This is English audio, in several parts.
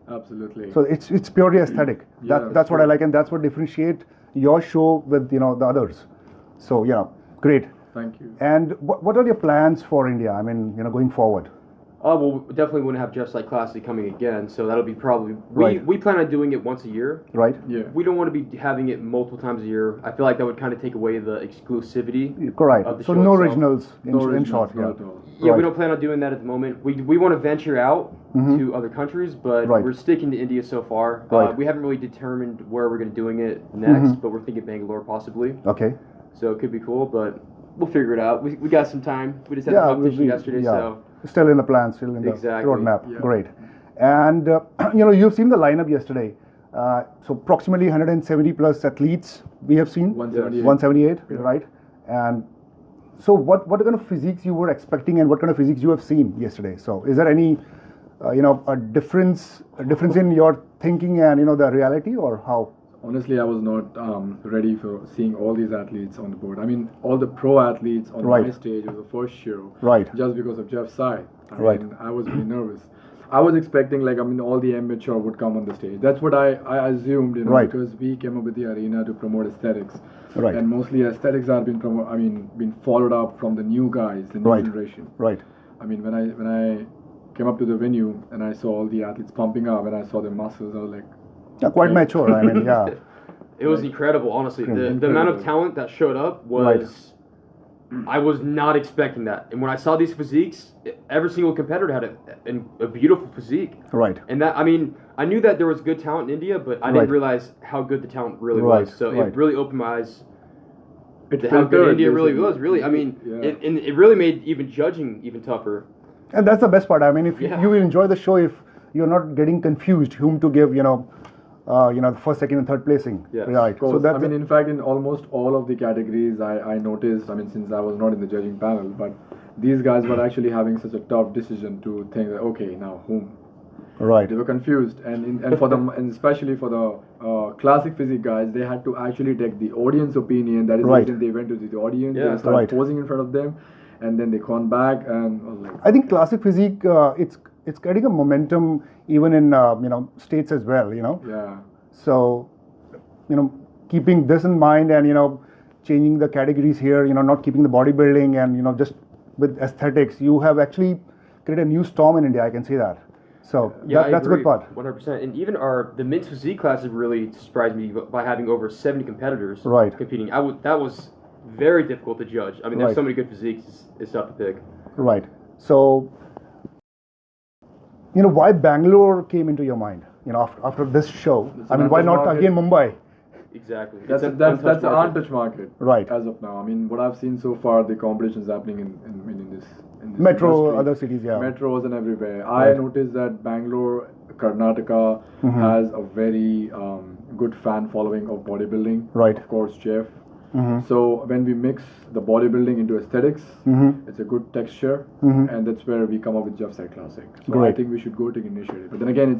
Absolutely. So it's purely aesthetic. Yeah, That's what I true. like, and that's what differentiate your show with the others. So great. Thank you. And what are your plans for India? I mean, going forward. Well, we definitely want to have Just Like Classic coming again, so that'll be probably Right. we plan on doing it once a year. Right. Yeah. We don't want to be having it multiple times a year. I feel like that would kind of take away the exclusivity. Correct. Of the So show no itself. originals No in originals, short. not Yeah. at all. Yeah, Right. we don't plan on doing that at the moment. We want to venture out to other countries, but Right. we're sticking to India so far. Right. We haven't really determined where we're going to be doing it next, Mhm. but we're thinking Bangalore possibly. Okay. So it could be cool, but we'll figure it out. We got some time. We just had a Yeah, competition yesterday, so still in the plan, still in the Exactly. roadmap. Yeah. Great. And you've seen the lineup yesterday. So approximately 170 plus athletes we have seen. 178. 178, right? And so what kind of physiques you were expecting, and what kind of physiques you have seen yesterday? So is there any a difference in your thinking and the reality, or how? Honestly, I was not ready for seeing all these athletes on the board. I mean, all the pro athletes on Right. my stage was the first show. Right. Just because of Jeff Seid. Right. I was really nervous. I was expecting all the amateur would come on the stage. That's what I assumed, Right. because we came up with the arena to promote aesthetics. Right. And mostly aesthetics are being followed up from the new guys, the new Right. generation. Right. I mean, when I came up to the venue and I saw all the athletes pumping up and I saw their muscles, I was like, Yeah, quite Okay. mature. I mean, yeah. it was incredible. Honestly, the Incredible. amount of talent that showed up was. I was not expecting that, and when I saw these physiques, every single competitor had a beautiful physique. Right. And that, I mean, I knew that there was good talent in India, but I Right. didn't realize how good the talent really Right, was. So right. it really opened my eyes it to how felt good good, India really basically. was. Really, I mean, Yeah. it really made even judging even tougher. And that's the best part. I mean, if Yeah. you will enjoy the show if you're not getting confused whom to give, the first, second, and third placing. Yes. Right. Of course. So that's I mean, in fact, in almost all of the categories, I noticed, I mean, since I was not in the judging panel, but these guys were actually having such a tough decision to think that, okay, now whom? right. They were confused, and for them, and especially for the classic physique guys, they had to actually take the audience opinion. That is the Right. reason they went to the audience, Yeah. they started Right. posing in front of them, and then they gone back and was like, I think classic physique, it's getting a momentum even in states as well. yeah, So, keeping this in mind and changing the categories here, not keeping the bodybuilding and just with aesthetics, you have actually created a new storm in India. I can see that. So Yeah, that's a good part. 100%. And even the men's physique classes really surprised me by having over 70 competitors Right. competing. That was very difficult to judge. I mean, there's Right. so many good physiques. It's tough to pick. Right. So, why Bangalore came into your mind? After this show. It's I mean, an why untapped not market. again Mumbai? Exactly. that's It's an that's untouched an market. untouched market, Right. as of now. I mean, what I've seen so far, the competition is happening in this Metro, industry. other cities, yeah. Metros and everywhere. Right. I noticed that Bangalore, Karnataka has a very good fan following of bodybuilding. Right. Of course, Jeff. Mhm. So when we mix the bodybuilding into aesthetics, Mhm. it's a good texture, Mhm. and that's where we come up with Jeff Side Classic. So I Great. think we should go take initiative. But then again,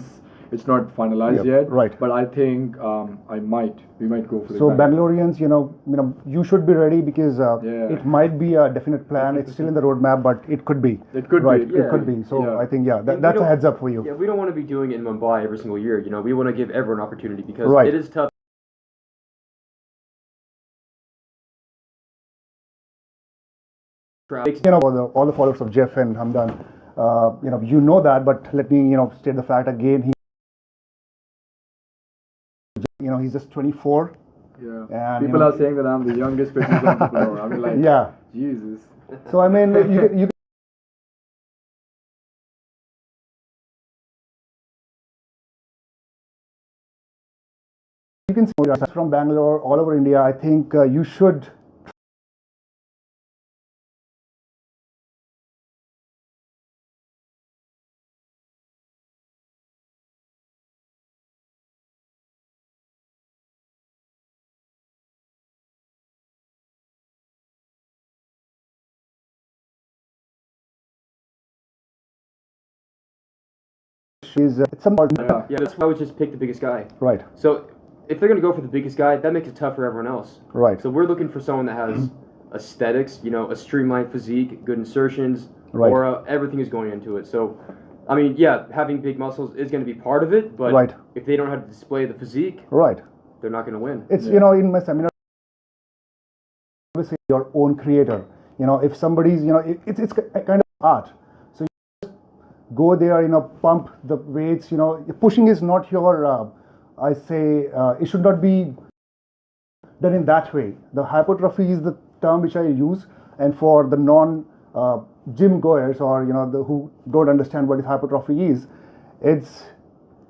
it's not finalized Yeah, yet. right. But I think we might go for it. So Bangaloreans, you should be ready because Yeah. it might be a definite plan. It's still in the roadmap, but it could be. It could right. be. It Yeah. could be. So Yeah. I think And we that's a don't- heads up for you. Yeah, we don't want to be doing it in Mumbai every single year. We want to give everyone an opportunity because Right. it is tough. All the followers of Jeff and Hamdan, that, but let me state the fact again. He's just 24. Yeah. And, People are saying that I'm the youngest fitness entrepreneur. I mean, like, Yeah. Jesus. So I mean, you can see from Bangalore all over India. I think you should. It's some Yeah. Yeah, that's why I would just pick the biggest guy. right, So if they're going to go for the biggest guy, that makes it tough for everyone else. right, So we're looking for someone that has aesthetics, a streamlined physique, good insertions, Right. aura, everything is going into it. So I mean, yeah, having big muscles is going to be part of it, but Right. if they don't have to display the physique, Right. they're not going to win. It's, you know, in my seminar, obviously your own creator. You know, if somebody's, you know, it's kind of art. So you just go there, you know, pump the weights. You know, pushing is not your. I say it should not be done in that way. The hypertrophy is the term which I use, and for the non gym goers, or you know, who don't understand what hypertrophy is, it's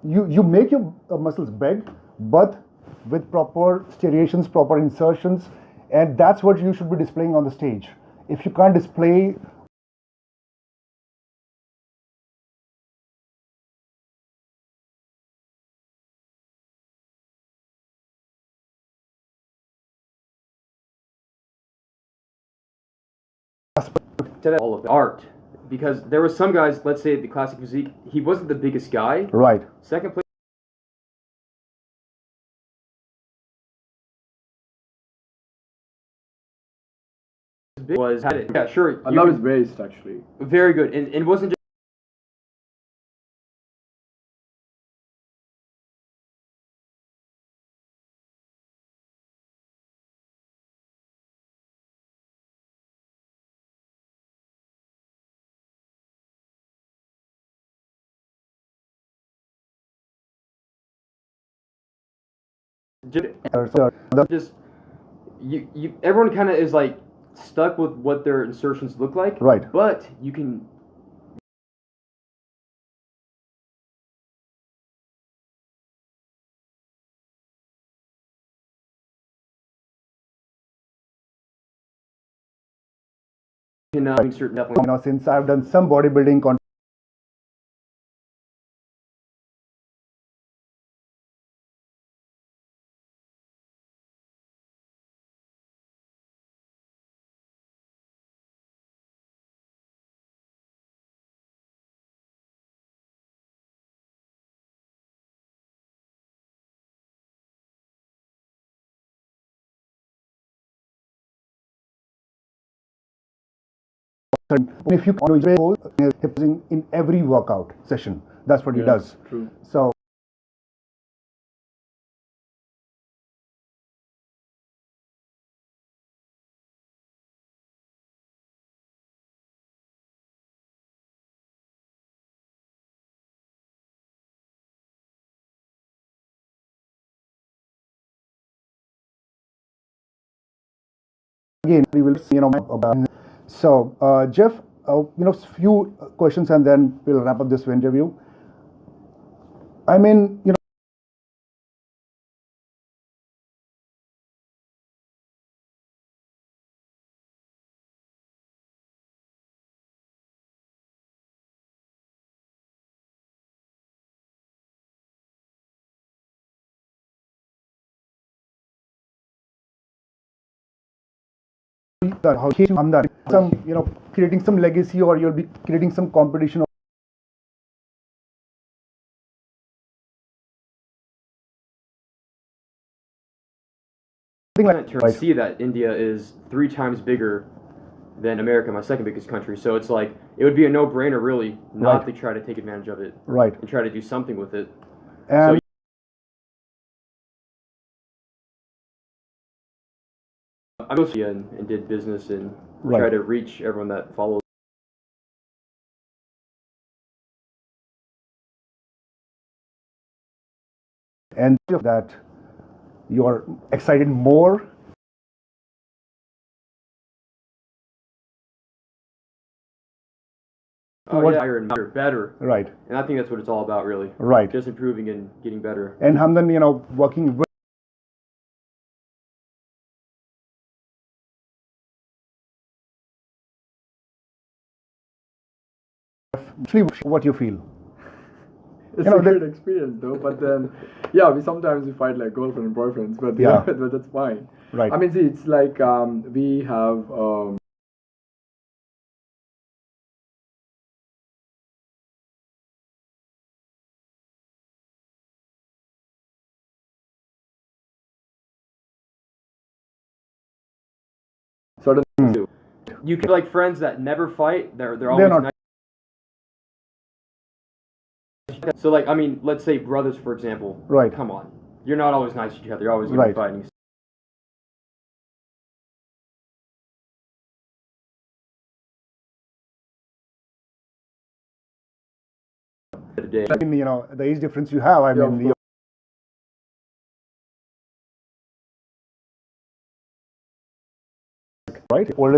you make your muscles big, but with proper striations, proper insertions, and that's what you should be displaying on the stage. If you can't display All of the art, because there were some guys, let's say the classic physique, he wasn't the biggest guy. right, Second place was yeah, sure. I love his waist actually. Very good, and it wasn't just just you everyone kind of is like stuck with what their insertions look like, right. But you can insert definitely. You know, since I've done some bodybuilding if you in every workout session, that's what he does. True. So again, we will see, you know, so Jeff, you know, few questions and then we'll wrap up this interview. I mean, you know, how I'm that some, you know, creating some legacy, or you'll be creating some competition. To see that India is 3 times bigger than America, my second biggest country. So it's like it would be a no-brainer, really, not to try to take advantage of it, right, and try to do something with it. And I go and did business and try to reach everyone that follows. And of that, you're excited more. Oh yeah, higher and better. Right. And I think that's what it's all about, really. Right. Just improving and getting better. And Hamdan, you know, working with actually what you feel. It's You know, a great experience though, but then, yeah, we sometimes fight like girlfriend and boyfriends, but Yeah. but that's fine. Right. I mean, see, it's like we have certain You could like friends that never fight. They're They're always not nice. So like, I mean, let's say brothers, for example. Right. Come on, you're not always nice to each other. You're always going to Right. be fighting. The day. I mean, the age difference you have, I Yeah, mean, right? Oldest